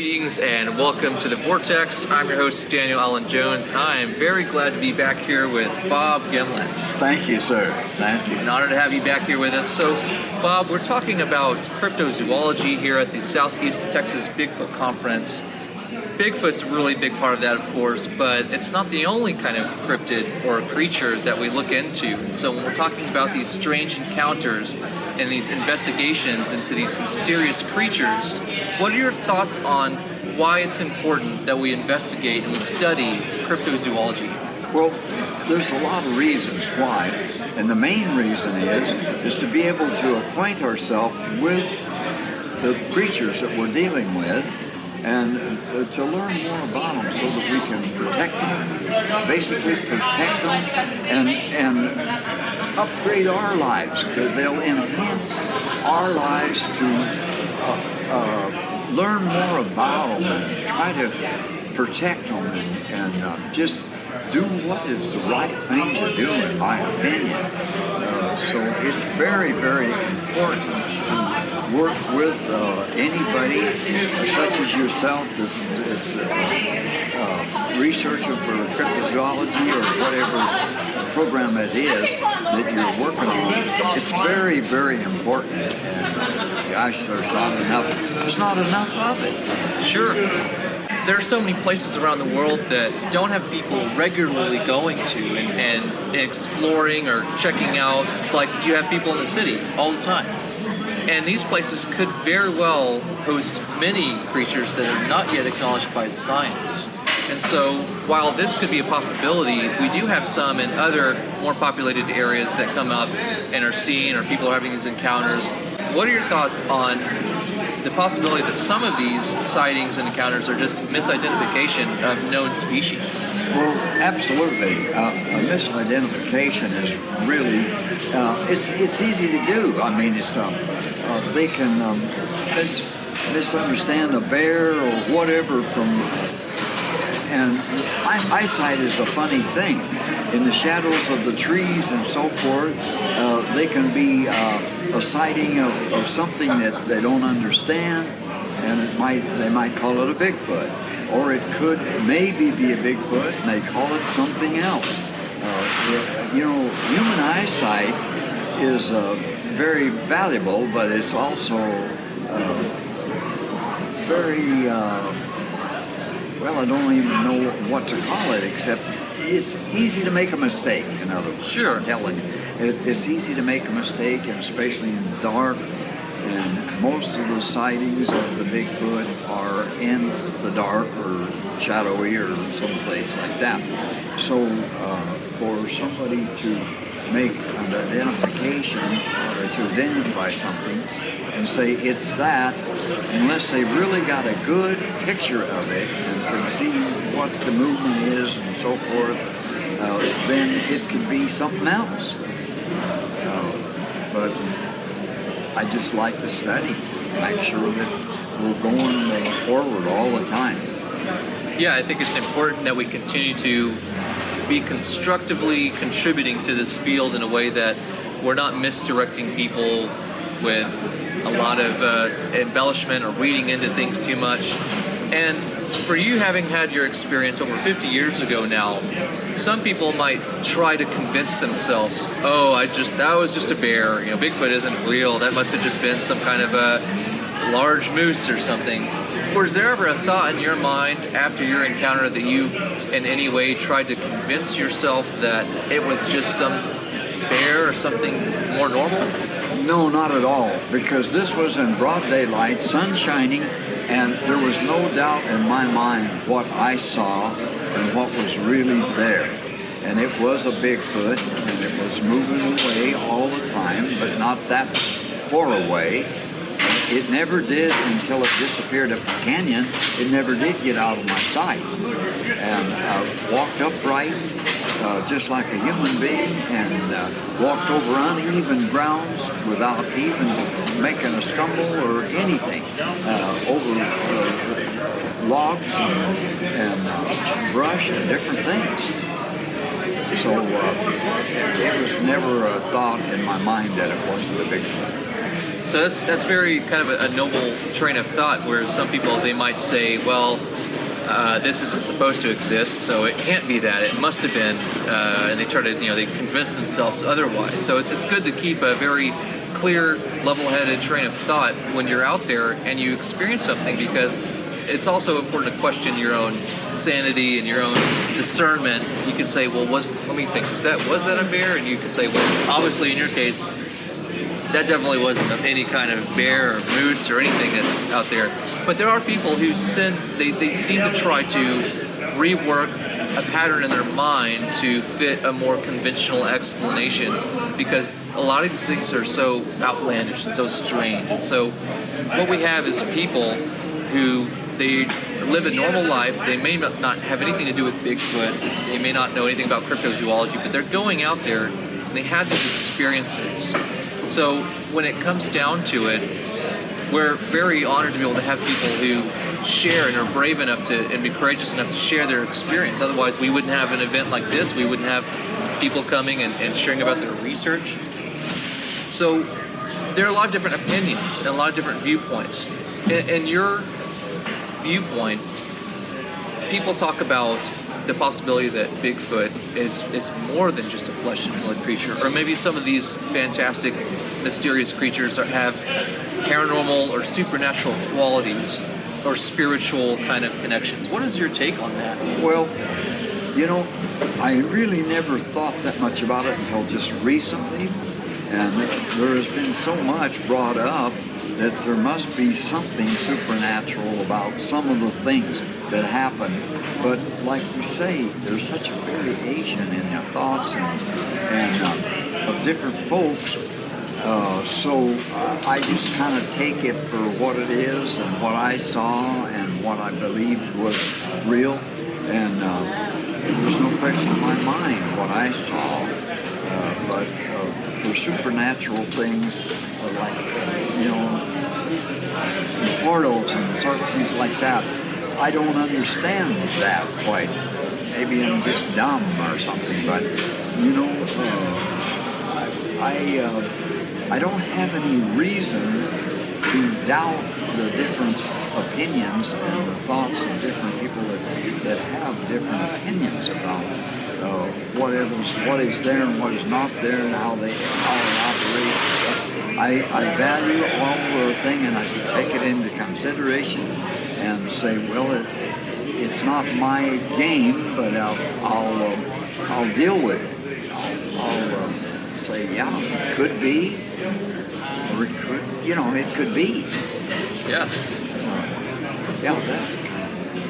Greetings and welcome to the Vortex. I'm your host, Daniel Allen Jones. I am very glad to be back here with Bob Gimlin. Thank you, sir. Thank you. An honor to have you back here with us. So, Bob, we're talking about cryptozoology here at the Southeast Texas Bigfoot Conference. Bigfoot's a really big part of that, of course, but it's not the only kind of cryptid or creature that we look into. And so when we're talking about these strange encounters and these investigations into these mysterious creatures, what are your thoughts on why it's important that we investigate and we study cryptozoology? Well, there's a lot of reasons why, and the main reason is to be able to acquaint ourselves with the creatures that we're dealing with, and to learn more about them so that we can protect them, basically protect them and upgrade our lives. They'll enhance our lives to learn more about them and try to protect them and just do what is the right thing to do, in my opinion. So it's very, very important to work with anybody such as yourself that's a researcher for cryptozoology or whatever program it is that you're working on. It's very, very important. And gosh, there's not enough of it. Sure. There are so many places around the world that don't have people regularly going to and exploring or checking out, like you have people in the city all the time. And these places could very well host many creatures that are not yet acknowledged by science. And so while this could be a possibility, we do have some in other more populated areas that come up and are seen, or people are having these encounters. What are your thoughts on the possibility that some of these sightings and encounters are just misidentification of known species? Well, absolutely. Misidentification is really, it's easy to do. I mean, it's they can misunderstand a bear or whatever and eyesight is a funny thing. In the shadows of the trees and so forth, they can be a sighting of something that they don't understand, and they might call it a Bigfoot, or it could maybe be a Bigfoot and they call it something else. Human eyesight is very valuable, but it's also very well, I don't even know what to call it, except it's easy to make a mistake, in other words. Sure. I'm telling you. It's easy to make a mistake, and especially in the dark. And most of the sightings of the Bigfoot are in the dark or shadowy or someplace like that. So for somebody to make an identification or to identify something and say it's that, unless they really got a good picture of it and can see what the movement is and so forth, then it could be something else. But I just like to study, make sure that we're going forward all the time. Yeah, I think it's important that we continue to be constructively contributing to this field in a way that we're not misdirecting people with a lot of embellishment or reading into things too much. And for you, having had your experience over 50 years ago now, some people might try to convince themselves, that was just a bear, Bigfoot isn't real, that must have just been some kind of a large moose or something. Was there ever a thought in your mind after your encounter that you in any way tried to convince yourself that it was just some bear or something more normal? No, not at all, because this was in broad daylight, sun shining, and there was no doubt in my mind what I saw and what was really there. And it was a Bigfoot, and it was moving away all the time, but not that far away. It never did until it disappeared up the canyon. It never did get out of my sight. And I walked upright, just like a human being, and walked over uneven grounds without even making a stumble or anything, over logs and brush and different things. So it was never a thought in my mind that it wasn't a Bigfoot. So that's very kind of a noble train of thought, where some people, they might say, well, this isn't supposed to exist, so it can't be that. It must have been, and they try to, they convince themselves otherwise. So it's good to keep a very clear, level-headed train of thought when you're out there and you experience something, because it's also important to question your own sanity and your own discernment. You can say, well, let me think, was that a bear? And you can say, well, obviously in your case, that definitely wasn't any kind of bear or moose or anything that's out there. But there are people who they seem to try to rework a pattern in their mind to fit a more conventional explanation, because a lot of these things are so outlandish and so strange. And so what we have is people who, they live a normal life. They may not have anything to do with Bigfoot. They may not know anything about cryptozoology, but they're going out there and they have these experiences. So when it comes down to it, we're very honored to be able to have people who share and are brave enough to and be courageous enough to share their experience. Otherwise, we wouldn't have an event like this. We wouldn't have people coming and sharing about their research. So there are a lot of different opinions and a lot of different viewpoints. In your viewpoint, people talk about the possibility that Bigfoot is more than just a flesh and blood creature, or maybe some of these fantastic, mysterious creatures have paranormal or supernatural qualities or spiritual kind of connections. What is your take on that? Well, I really never thought that much about it until just recently, and there has been so much brought up that there must be something supernatural about some of the things that happen. But like we say, there's such a variation in the thoughts and of different folks. So I just kind of take it for what it is and what I saw and what I believed was real. And there's no question in my mind what I saw. But for supernatural things like, portals and certain things like that, I don't understand that quite. Maybe I'm just dumb or something, but I don't have any reason to doubt the different opinions and the thoughts of different people that have different opinions about what is there and what is not there and how it operates. I value all the thing, and I take it into consideration and say, well, it's not my game, but I'll deal with it. I'll say, yeah, it could be, or it could, it could be. Yeah.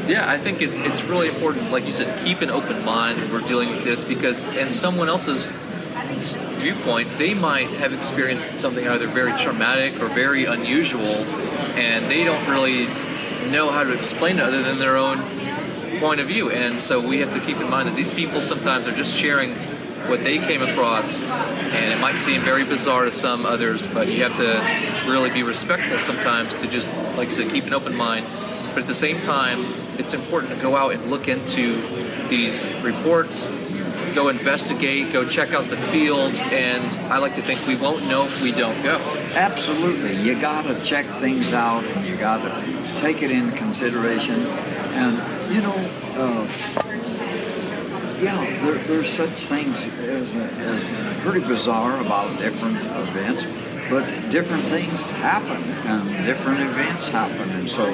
Yeah, I think it's really important, like you said, to keep an open mind when we're dealing with this, because in someone else's viewpoint, they might have experienced something either very traumatic or very unusual, and they don't really know how to explain it other than their own point of view. And so we have to keep in mind that these people sometimes are just sharing what they came across, and it might seem very bizarre to some others, but you have to really be respectful sometimes to just, like you said, keep an open mind. But at the same time, it's important to go out and look into these reports, go investigate, go check out the field, and I like to think we won't know if we don't go. Absolutely. You got to check things out, and you got to take it into consideration. And, there's such things as pretty bizarre about different events, but different things happen, and different events happen. And so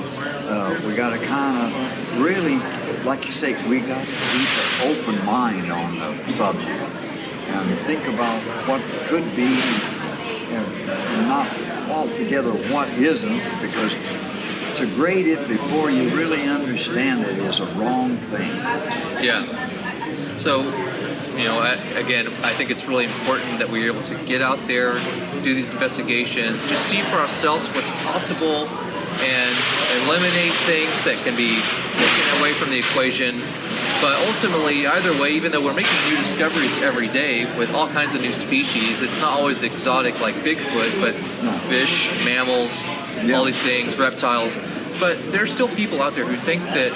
we got to kind of really, like you say, we got to keep an open mind on the subject and think about what could be and not altogether what isn't, because to grade it before you really understand it is a wrong thing. Yeah. So, again, I think it's really important that we're able to get out there, do these investigations, just see for ourselves what's possible, and eliminate things that can be taken away from the equation. But ultimately, either way, even though we're making new discoveries every day with all kinds of new species, it's not always exotic like Bigfoot, but fish, mammals, all these things, reptiles. But there's still people out there who think that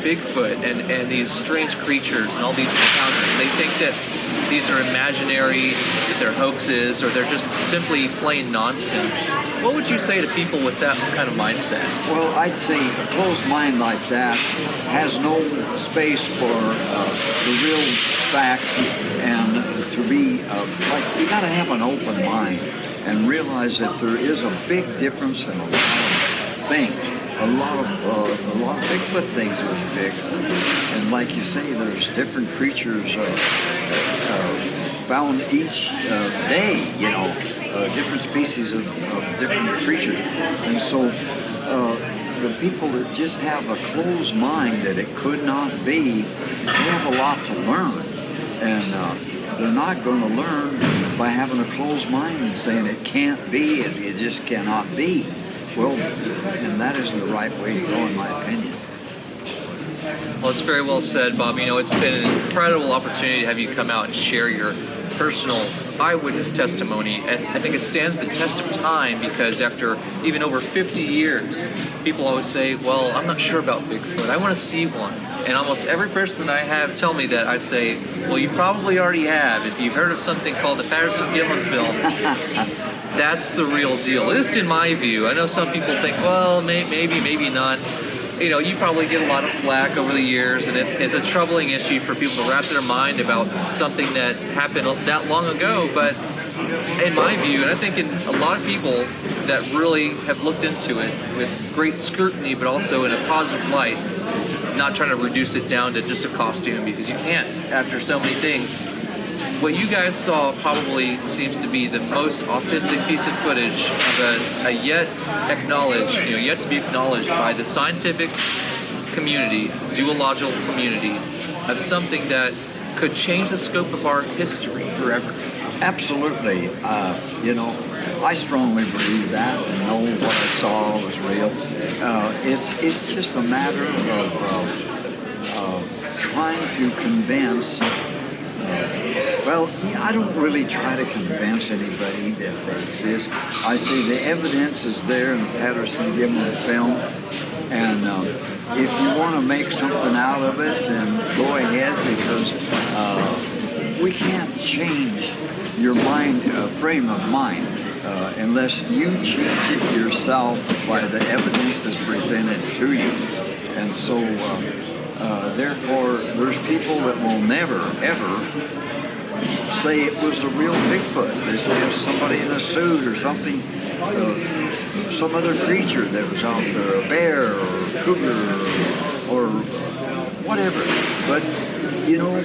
Bigfoot and these strange creatures and all these encounters, they think that these are imaginary, that they're hoaxes, or they're just simply plain nonsense. What would you say to people with that kind of mindset? Well, I'd say a closed mind like that has no space for the real facts, and to be like, you got to have an open mind and realize that there is a big difference in a lot of things. A lot of Bigfoot things are big, and like you say, there's different creatures found each day. You know, different species of different creatures, and so the people that just have a closed mind that it could not be, they have a lot to learn, and they're not going to learn by having a closed mind and saying it can't be, it just cannot be. Well, and that isn't the right way to go, in my opinion. Well, it's very well said, Bob. You know, it's been an incredible opportunity to have you come out and share your personal eyewitness testimony. I think it stands the test of time because after even over 50 years, people always say, well, I'm not sure about Bigfoot. I want to see one. And almost every person that I have tell me that, I say, well, you probably already have. If you've heard of something called the Patterson-Gimlin Film, that's the real deal, at least in my view. I know some people think, well, maybe not. You know, you probably get a lot of flack over the years, and it's a troubling issue for people to wrap their mind about something that happened that long ago. But in my view, and I think in a lot of people that really have looked into it with great scrutiny, but also in a positive light, not trying to reduce it down to just a costume, because you can't after so many things. What you guys saw probably seems to be the most authentic piece of footage of a yet to be acknowledged by the scientific community, zoological community, of something that could change the scope of our history forever. Absolutely. You know, I strongly believe that and know what I saw was real. It's just a matter of trying to convince. Well, I don't really try to convince anybody that it exists. I say the evidence is there in the Patterson-Gimlin film, and if you want to make something out of it, then go ahead, because we can't change your mind, frame of mind, unless you change it yourself by the evidence that's presented to you. And so, therefore, there's people that will never, ever say it was a real Bigfoot. They say it's somebody in a suit or something, some other creature that was out there, a bear or a cougar or whatever. But, you know,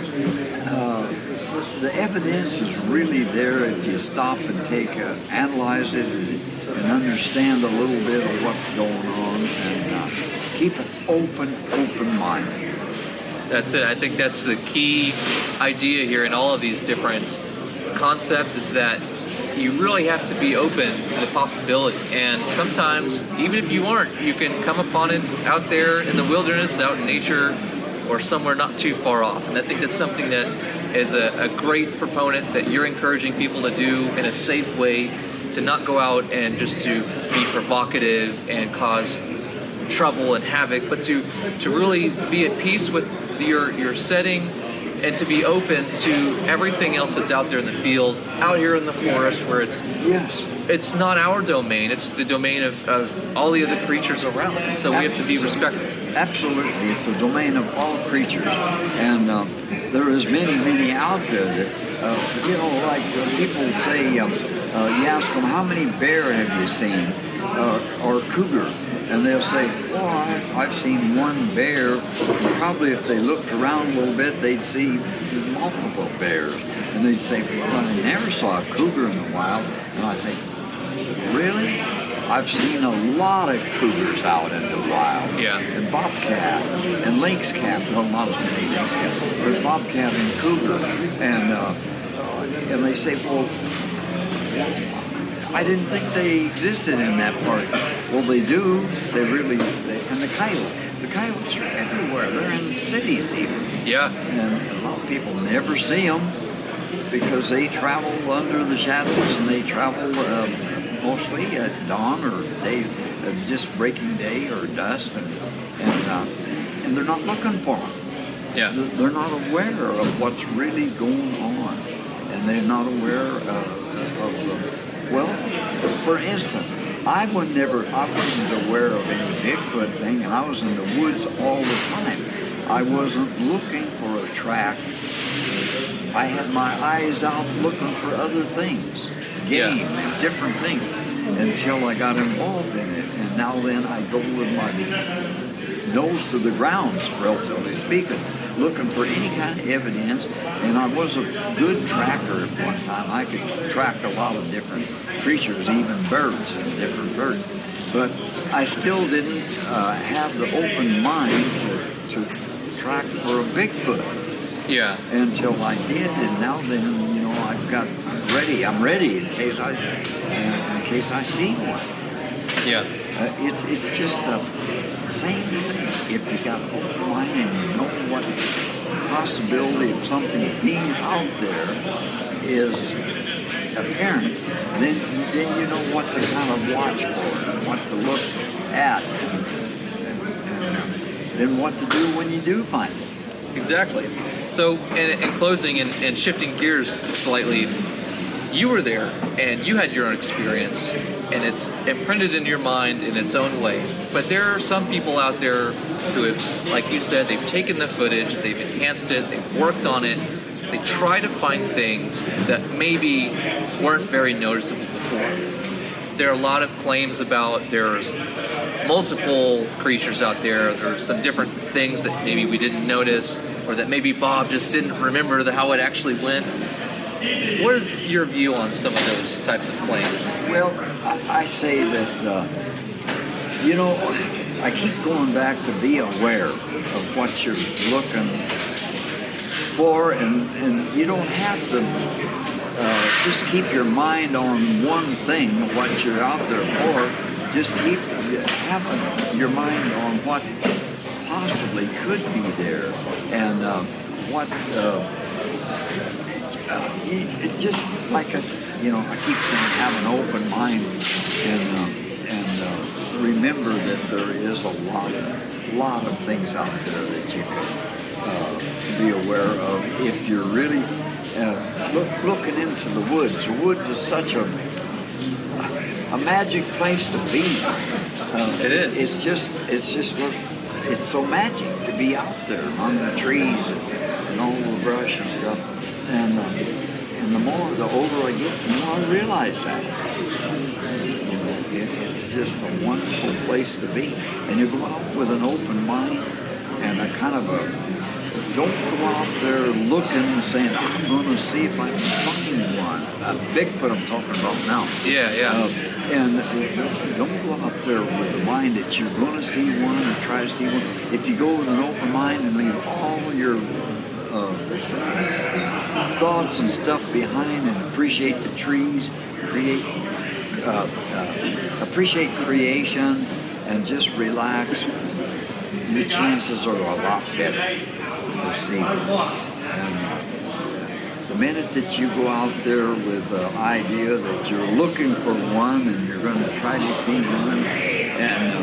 the evidence is really there if you stop and analyze it and understand a little bit of what's going on, and keep an open mind. That's it. I think that's the key idea here in all of these different concepts, is that you really have to be open to the possibility. And sometimes, even if you aren't, you can come upon it out there in the wilderness, out in nature, or somewhere not too far off. And I think that's something that is a great proponent that you're encouraging people to do in a safe way, to not go out and just to be provocative and cause trouble and havoc, but to really be at peace with your setting, and to be open to everything else that's out there in the field, out here in the forest, where it's not our domain, it's the domain of all the other creatures around. And so we have to be respectful. Absolutely, it's the domain of all creatures, and there is many out there that, you know, like people say, you ask them, how many bear have you seen, or cougar? And they'll say, well, I've seen one bear. Probably if they looked around a little bit, they'd see multiple bears. And they'd say, well, I never saw a cougar in the wild. And I think, really? I've seen a lot of cougars out in the wild. Yeah. And bobcat and lynx cat. Well, not as many lynx cat, but bobcat and cougar. And they say, well, I didn't think they existed in that part. Well, they do. And the coyote. The coyotes are everywhere. They're in cities even. Yeah. And a lot of people never see them because they travel under the shadows, and they travel mostly at dawn or day, just breaking day or dusk, and they're not looking for them. Yeah. They're not aware of what's really going on, and they're not aware well, for instance, I wasn't aware of any Bigfoot thing, and I was in the woods all the time. I wasn't looking for a track. I had my eyes out looking for other things, game and different things, until I got involved in it. And now then I go with my nose to the ground, relatively speaking, looking for any kind of evidence. And I was a good tracker at one time. I could track a lot of different creatures, even birds and different birds. But I still didn't have the open mind to track for a Bigfoot. Yeah. Until I did, and now then, I'm ready. I'm ready in case I see one. Yeah. It's just the same thing. If you got an open mind and you know what the possibility of something being out there is apparent, then you know what to kind of watch for and what to look at, and then what to do when you do find it. Exactly. So, in closing and shifting gears slightly, you were there and you had your own experience, and it's imprinted in your mind in its own way. But there are some people out there who have, like you said, they've taken the footage, they've enhanced it, they've worked on it, they try to find things that maybe weren't very noticeable before. There are a lot of claims about there's multiple creatures out there. There's some different things that maybe we didn't notice, or that maybe Bob just didn't remember how it actually went. What is your view on some of those types of claims? Well, I say that, I keep going back to be aware of what you're looking for, and you don't have to just keep your mind on one thing, what you're out there for. Just keep having your mind on what possibly could be there, and just like I keep saying, have an open mind, and remember that there is a lot of things out there that you can be aware of if you're really looking into the woods. The woods is such a magic place to be. It is. It's so magic to be out there among the trees and all the brush and stuff. And the older I get, the more I realize that. It's just a wonderful place to be. And you go out with an open mind and a kind of don't go out there looking and saying, I'm going to see if I can find one. Bigfoot I'm talking about now. Yeah. And don't go out there with the mind that you're going to see one or try to see one. If you go with an open mind and leave all your thoughts and stuff behind and appreciate the trees, appreciate creation, and just relax, your chances are a lot better to see one. And the minute that you go out there with the idea that you're looking for one and you're going to try to see one, and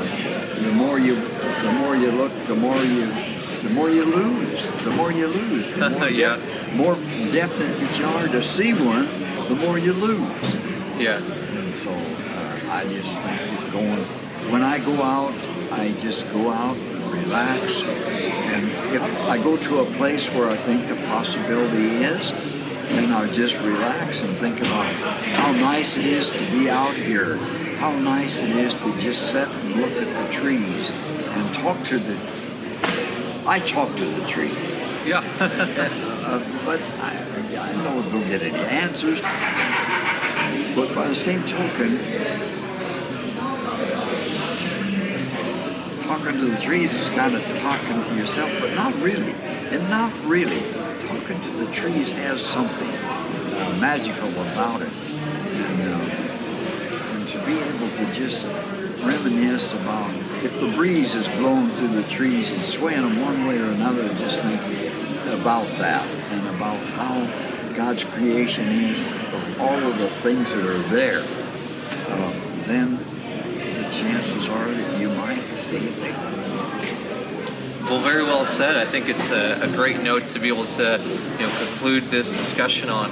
the more you look, the more you lose. The more more definite that you are to see one, the more you lose. Yeah. And so I just think when I go out, I just go out and relax. And if I go to a place where I think the possibility is, then I'll just relax and think about how nice it is to be out here, how nice it is to just sit and look at the trees and talk to the trees. Yeah. But I know I don't get any answers. But by the same token, talking to the trees is kind of talking to yourself, but not really. And not really. Talking to the trees has something magical about it. And to be able to just reminisce about if the breeze is blowing through the trees and swaying them one way or another, just think about that and about how God's creation is of all of the things that are there. Then the chances are that you might see it. Well, very well said. I think it's a great note to be able to, conclude this discussion on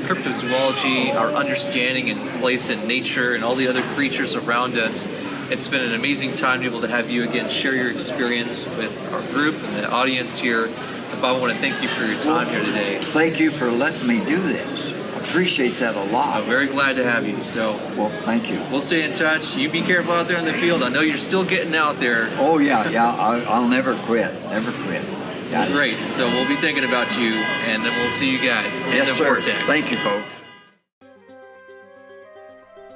cryptozoology, our understanding and place in nature, and all the other creatures around us. It's been an amazing time to be able to have you again share your experience with our group and the audience here. So, Bob, I want to thank you for your time here today. Thank you for letting me do this. Appreciate that a lot. I'm very glad to have you. So, well, thank you. We'll stay in touch. You be careful out there in the field. I know you're still getting out there. Oh yeah. I'll never quit. Never quit. Great. So we'll be thinking about you, and then we'll see you guys in the Vortex. Thank you, folks.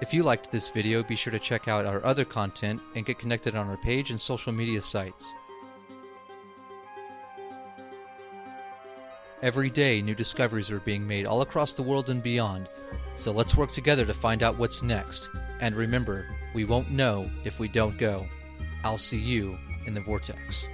If you liked this video, be sure to check out our other content and get connected on our page and social media sites. Every day, new discoveries are being made all across the world and beyond, so let's work together to find out what's next. And remember, we won't know if we don't go. I'll see you in the Vortex.